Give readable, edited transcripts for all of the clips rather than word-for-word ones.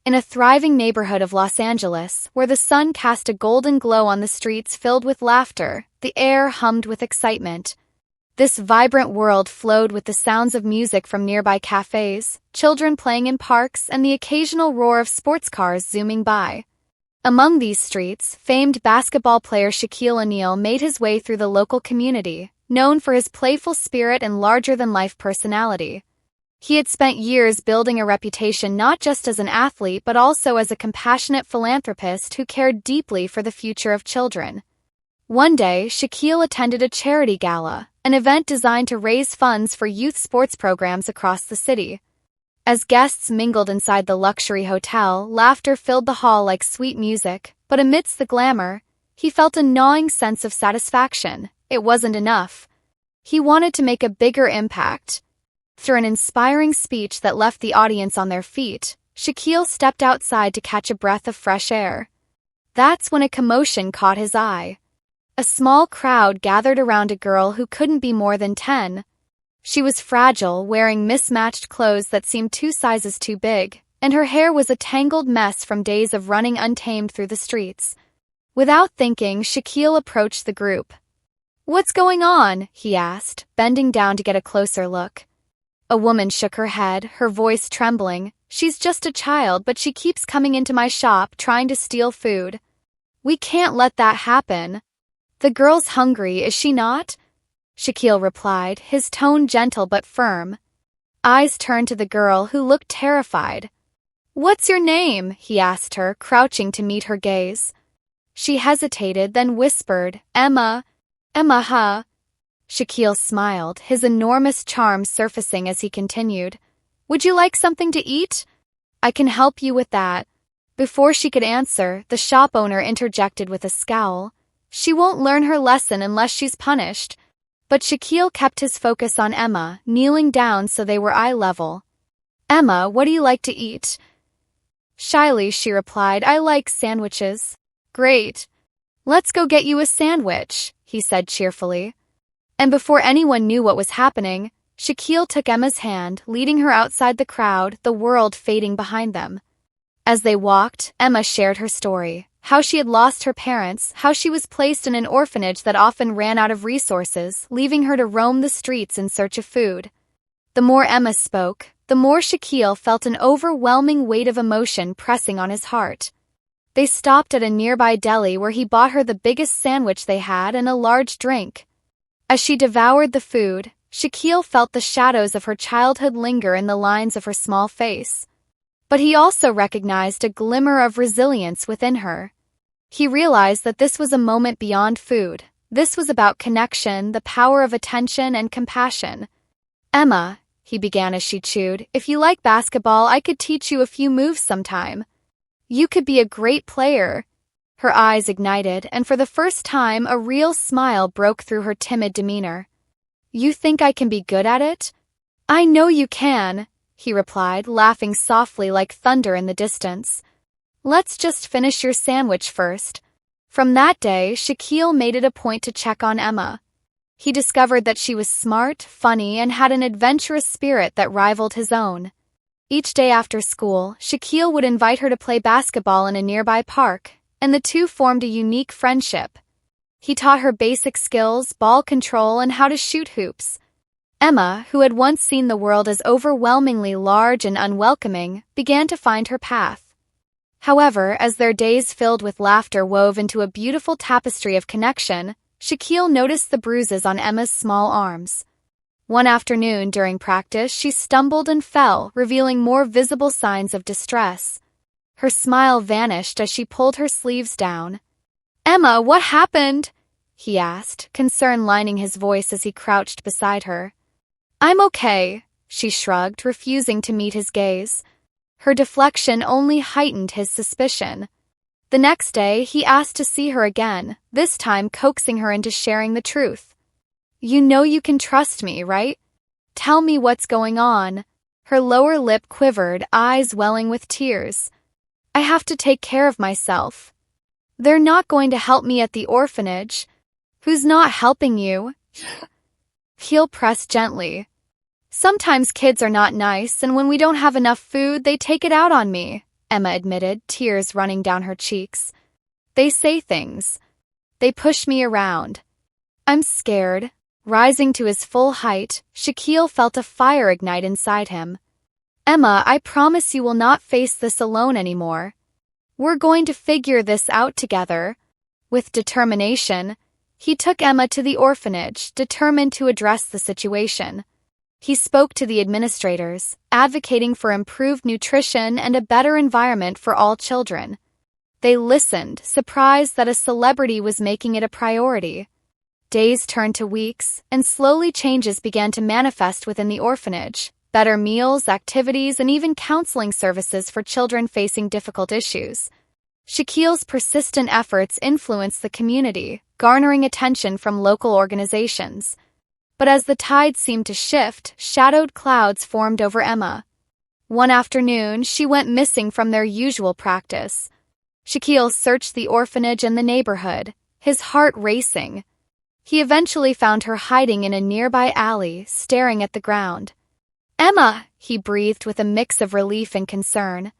In a thriving neighborhood of Los Angeles, where the sun cast a golden glow on the streets filled with laughter, the air hummed with excitement. This vibrant world flowed with the sounds of music from nearby cafes, children playing in parks, and the occasional roar of sports cars zooming by. Among these streets, famed basketball player Shaquille O'Neal made his way through the local community, known for his playful spirit and larger-than-life personality. He had spent years building a reputation not just as an athlete but also as a compassionate philanthropist who cared deeply for the future of children. One day, Shaquille attended a charity gala, an event designed to raise funds for youth sports programs across the city. As guests mingled inside the luxury hotel, laughter filled the hall like sweet music, but amidst the glamour, he felt a gnawing sense of satisfaction. It wasn't enough. He wanted to make a bigger impact. Through an inspiring speech that left the audience on their feet, Shaquille stepped outside to catch a breath of fresh air. That's when a commotion caught his eye. A small crowd gathered around a girl who couldn't be more than 10. She was fragile, wearing mismatched clothes that seemed 2 sizes too big, and her hair was a tangled mess from days of running untamed through the streets. Without thinking, Shaquille approached the group. "What's going on?" he asked, bending down to get a closer look. A woman shook her head, her voice trembling. "She's just a child, but she keeps coming into my shop trying to steal food. We can't let that happen." "The girl's hungry, is she not?" Shaquille replied, his tone gentle but firm. Eyes turned to the girl, who looked terrified. "What's your name?" he asked her, crouching to meet her gaze. She hesitated, then whispered, "Emma. Emma, huh?" Shaquille smiled, his enormous charm surfacing as he continued. "Would you like something to eat? I can help you with that." Before she could answer, the shop owner interjected with a scowl. "She won't learn her lesson unless she's punished." But Shaquille kept his focus on Emma, kneeling down so they were eye level. "Emma, what do you like to eat?" Shyly, she replied, "I like sandwiches." "Great. Let's go get you a sandwich," he said cheerfully. And before anyone knew what was happening, Shaquille took Emma's hand, leading her outside the crowd, the world fading behind them. As they walked, Emma shared her story, how she had lost her parents, how she was placed in an orphanage that often ran out of resources, leaving her to roam the streets in search of food. The more Emma spoke, the more Shaquille felt an overwhelming weight of emotion pressing on his heart. They stopped at a nearby deli where he bought her the biggest sandwich they had and a large drink. As she devoured the food, Shaquille felt the shadows of her childhood linger in the lines of her small face. But he also recognized a glimmer of resilience within her. He realized that this was a moment beyond food. This was about connection, the power of attention, and compassion. "Emma," he began as she chewed, "if you like basketball, I could teach you a few moves sometime. You could be a great player." Her eyes ignited, and for the first time, a real smile broke through her timid demeanor. "You think I can be good at it?" "I know you can," he replied, laughing softly like thunder in the distance. "Let's just finish your sandwich first." From that day, Shaquille made it a point to check on Emma. He discovered that she was smart, funny, and had an adventurous spirit that rivaled his own. Each day after school, Shaquille would invite her to play basketball in a nearby park, and the two formed a unique friendship. He taught her basic skills, ball control, and how to shoot hoops. Emma, who had once seen the world as overwhelmingly large and unwelcoming, began to find her path. However, as their days filled with laughter wove into a beautiful tapestry of connection, Shaquille noticed the bruises on Emma's small arms. One afternoon during practice, she stumbled and fell, revealing more visible signs of distress. Her smile vanished as she pulled her sleeves down. "Emma, what happened?" he asked, concern lining his voice as he crouched beside her. "I'm okay," she shrugged, refusing to meet his gaze. Her deflection only heightened his suspicion. The next day, he asked to see her again, this time coaxing her into sharing the truth. "You know you can trust me, right? Tell me what's going on." Her lower lip quivered, eyes welling with tears. "I have to take care of myself. They're not going to help me at the orphanage." "Who's not helping you?" Heel pressed gently. "Sometimes kids are not nice, and when we don't have enough food, they take it out on me," Emma admitted, tears running down her cheeks. They say things. They push me around. I'm scared. Rising to his full height, Shaquille felt a fire ignite inside him. Emma, I promise you will not face this alone anymore. We're going to figure this out together. With determination, he took Emma to the orphanage, determined to address the situation. He spoke to the administrators, advocating for improved nutrition and a better environment for all children. They listened, surprised that a celebrity was making it a priority. Days turned to weeks, and slowly changes began to manifest within the orphanage. Better meals, activities, and even counseling services for children facing difficult issues. Shaquille's persistent efforts influenced the community, garnering attention from local organizations. But as the tide seemed to shift, shadowed clouds formed over Emma. One afternoon, she went missing from their usual practice. Shaquille searched the orphanage and the neighborhood, his heart racing. He eventually found her hiding in a nearby alley, staring at the ground. Emma, he breathed with a mix of relief and concern.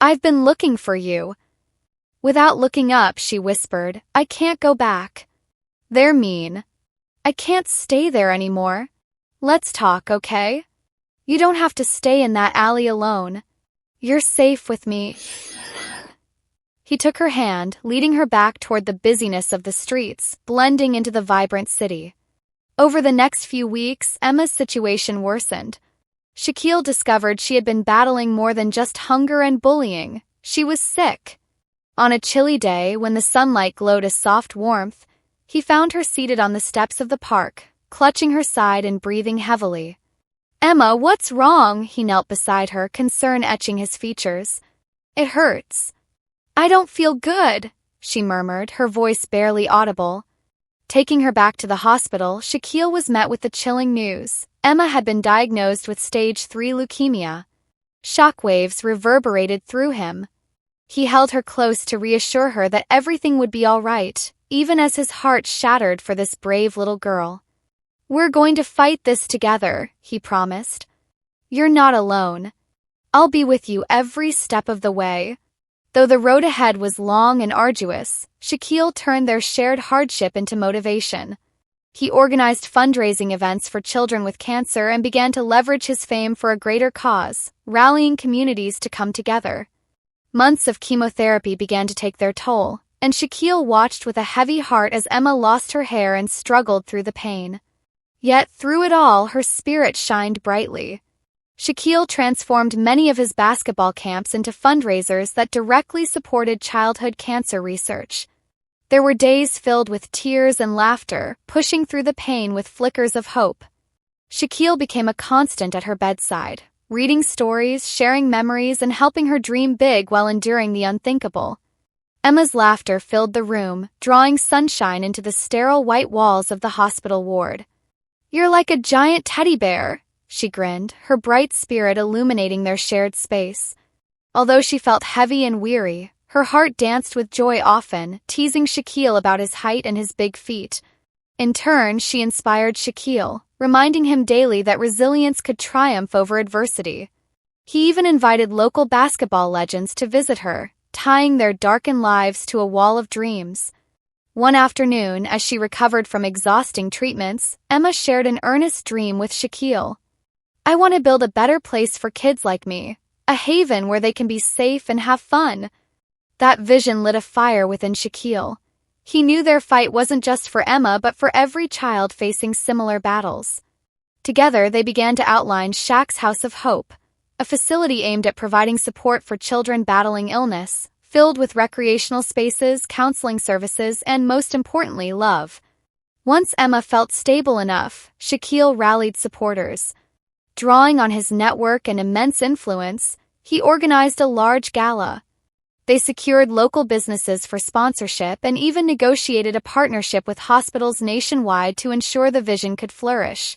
I've been looking for you. Without looking up, she whispered, I can't go back. They're mean. I can't stay there anymore. Let's talk, okay? You don't have to stay in that alley alone. You're safe with me. He took her hand, leading her back toward the busyness of the streets, blending into the vibrant city. Over the next few weeks, Emma's situation worsened. Shaquille discovered she had been battling more than just hunger and bullying. She was sick. On a chilly day, when the sunlight glowed a soft warmth, he found her seated on the steps of the park, clutching her side and breathing heavily. Emma, what's wrong? He knelt beside her, concern etching his features. It hurts. I don't feel good, she murmured, her voice barely audible. Taking her back to the hospital, Shaquille was met with the chilling news. Emma had been diagnosed with stage 3 leukemia. Shockwaves reverberated through him. He held her close to reassure her that everything would be all right, even as his heart shattered for this brave little girl. We're going to fight this together, he promised. You're not alone. I'll be with you every step of the way. Though the road ahead was long and arduous, Shaquille turned their shared hardship into motivation. He organized fundraising events for children with cancer and began to leverage his fame for a greater cause, rallying communities to come together. Months of chemotherapy began to take their toll, and Shaquille watched with a heavy heart as Emma lost her hair and struggled through the pain. Yet through it all, her spirit shined brightly. Shaquille transformed many of his basketball camps into fundraisers that directly supported childhood cancer research. There were days filled with tears and laughter, pushing through the pain with flickers of hope. Shaquille became a constant at her bedside, reading stories, sharing memories, and helping her dream big while enduring the unthinkable. Emma's laughter filled the room, drawing sunshine into the sterile white walls of the hospital ward. You're like a giant teddy bear, she grinned, her bright spirit illuminating their shared space. Although she felt heavy and weary, her heart danced with joy often, teasing Shaquille about his height and his big feet. In turn, she inspired Shaquille, reminding him daily that resilience could triumph over adversity. He even invited local basketball legends to visit her, tying their darkened lives to a wall of dreams. One afternoon, as she recovered from exhausting treatments, Emma shared an earnest dream with Shaquille. I want to build a better place for kids like me, a haven where they can be safe and have fun. That vision lit a fire within Shaquille. He knew their fight wasn't just for Emma but for every child facing similar battles. Together, they began to outline Shaq's House of Hope, a facility aimed at providing support for children battling illness, filled with recreational spaces, counseling services, and most importantly, love. Once Emma felt stable enough, Shaquille rallied supporters. Drawing on his network and immense influence, he organized a large gala. They secured local businesses for sponsorship and even negotiated a partnership with hospitals nationwide to ensure the vision could flourish.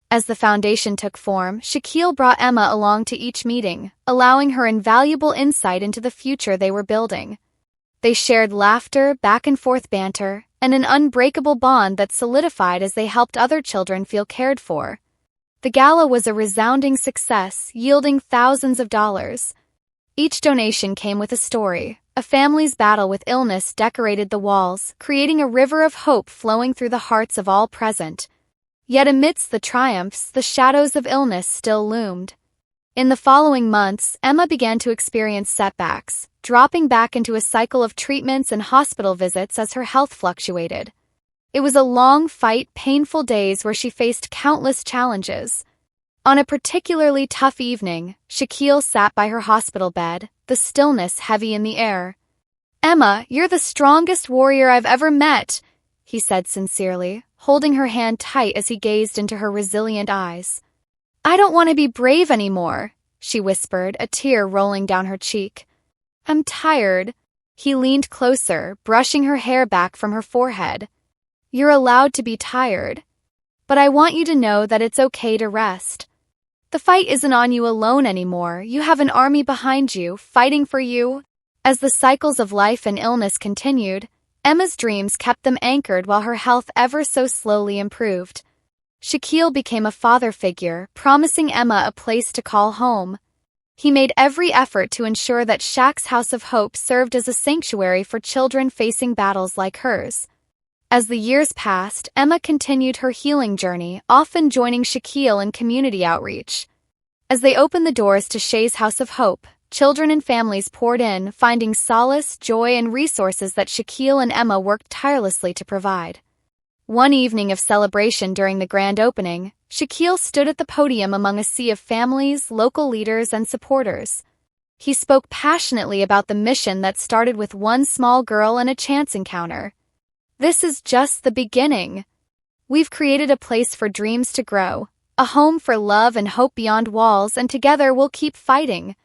As the foundation took form, Shaquille brought Emma along to each meeting, allowing her invaluable insight into the future they were building. They shared laughter, back-and-forth banter, and an unbreakable bond that solidified as they helped other children feel cared for. The gala was a resounding success, yielding thousands of dollars. Each donation came with a story. A family's battle with illness decorated the walls, creating a river of hope flowing through the hearts of all present. Yet amidst the triumphs, the shadows of illness still loomed. In the following months, Emma began to experience setbacks, dropping back into a cycle of treatments and hospital visits as her health fluctuated. It was a long fight, painful days where she faced countless challenges. On a particularly tough evening, Shaquille sat by her hospital bed, the stillness heavy in the air. "Emma, you're the strongest warrior I've ever met," he said sincerely, holding her hand tight as he gazed into her resilient eyes. "I don't want to be brave anymore," she whispered, a tear rolling down her cheek. "I'm tired." He leaned closer, brushing her hair back from her forehead. "You're allowed to be tired. But I want you to know that it's okay to rest. The fight isn't on you alone anymore. You have an army behind you, fighting for you." As the cycles of life and illness continued, Emma's dreams kept them anchored while her health ever so slowly improved. Shaquille became a father figure, promising Emma a place to call home. He made every effort to ensure that Shaq's House of Hope served as a sanctuary for children facing battles like hers. As the years passed, Emma continued her healing journey, often joining Shaquille in community outreach. As they opened the doors to Shay's House of Hope, children and families poured in, finding solace, joy, and resources that Shaquille and Emma worked tirelessly to provide. One evening of celebration during the grand opening, Shaquille stood at the podium among a sea of families, local leaders, and supporters. He spoke passionately about the mission that started with one small girl and a chance encounter. "This is just the beginning. We've created a place for dreams to grow, a home for love and hope beyond walls, and together we'll keep fighting."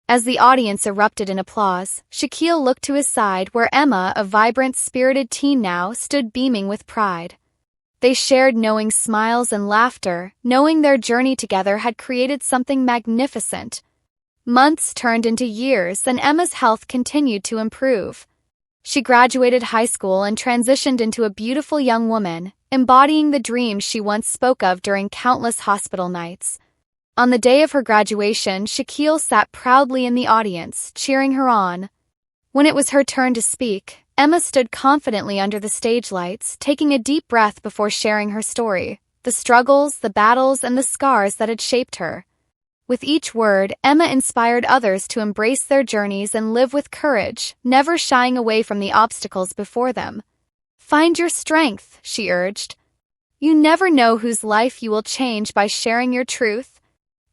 As the audience erupted in applause, Shaquille looked to his side where Emma, a vibrant, spirited teen now, stood beaming with pride. They shared knowing smiles and laughter, knowing their journey together had created something magnificent. Months turned into years, and Emma's health continued to improve. She graduated high school and transitioned into a beautiful young woman, embodying the dreams she once spoke of during countless hospital nights. On the day of her graduation, Shaquille sat proudly in the audience, cheering her on. When it was her turn to speak, Emma stood confidently under the stage lights, taking a deep breath before sharing her story, the struggles, the battles, and the scars that had shaped her. With each word, Emma inspired others to embrace their journeys and live with courage, never shying away from the obstacles before them. "Find your strength," she urged. "You never know whose life you will change by sharing your truth."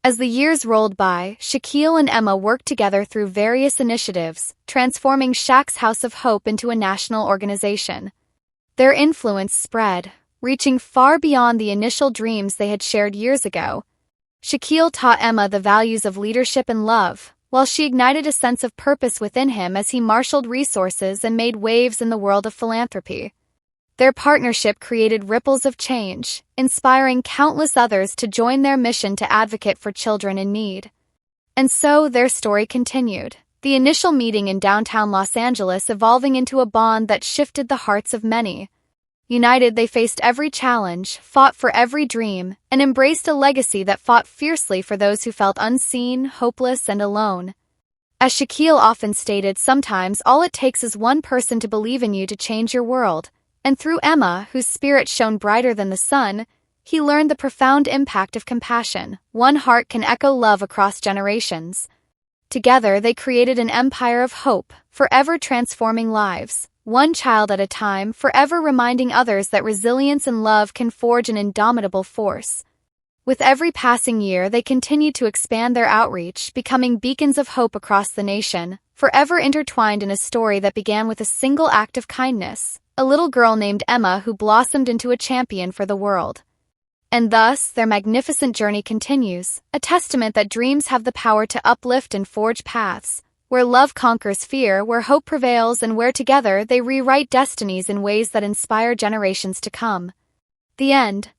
As the years rolled by, Shaquille and Emma worked together through various initiatives, transforming Shaq's House of Hope into a national organization. Their influence spread, reaching far beyond the initial dreams they had shared years ago. Shaquille taught Emma the values of leadership and love, while she ignited a sense of purpose within him as he marshaled resources and made waves in the world of philanthropy. Their partnership created ripples of change, inspiring countless others to join their mission to advocate for children in need. And so their story continued, the initial meeting in downtown Los Angeles evolving into a bond that shifted the hearts of many. United, they faced every challenge, fought for every dream, and embraced a legacy that fought fiercely for those who felt unseen, hopeless, and alone. As Shaquille often stated, sometimes all it takes is one person to believe in you to change your world. And through Emma, whose spirit shone brighter than the sun, he learned the profound impact of compassion. One heart can echo love across generations. Together, they created an empire of hope, forever transforming lives. One child at a time, forever reminding others that resilience and love can forge an indomitable force. With every passing year, they continued to expand their outreach, becoming beacons of hope across the nation, forever intertwined in a story that began with a single act of kindness, a little girl named Emma who blossomed into a champion for the world. And thus, their magnificent journey continues, a testament that dreams have the power to uplift and forge paths, where love conquers fear, where hope prevails, and where together they rewrite destinies in ways that inspire generations to come. The end.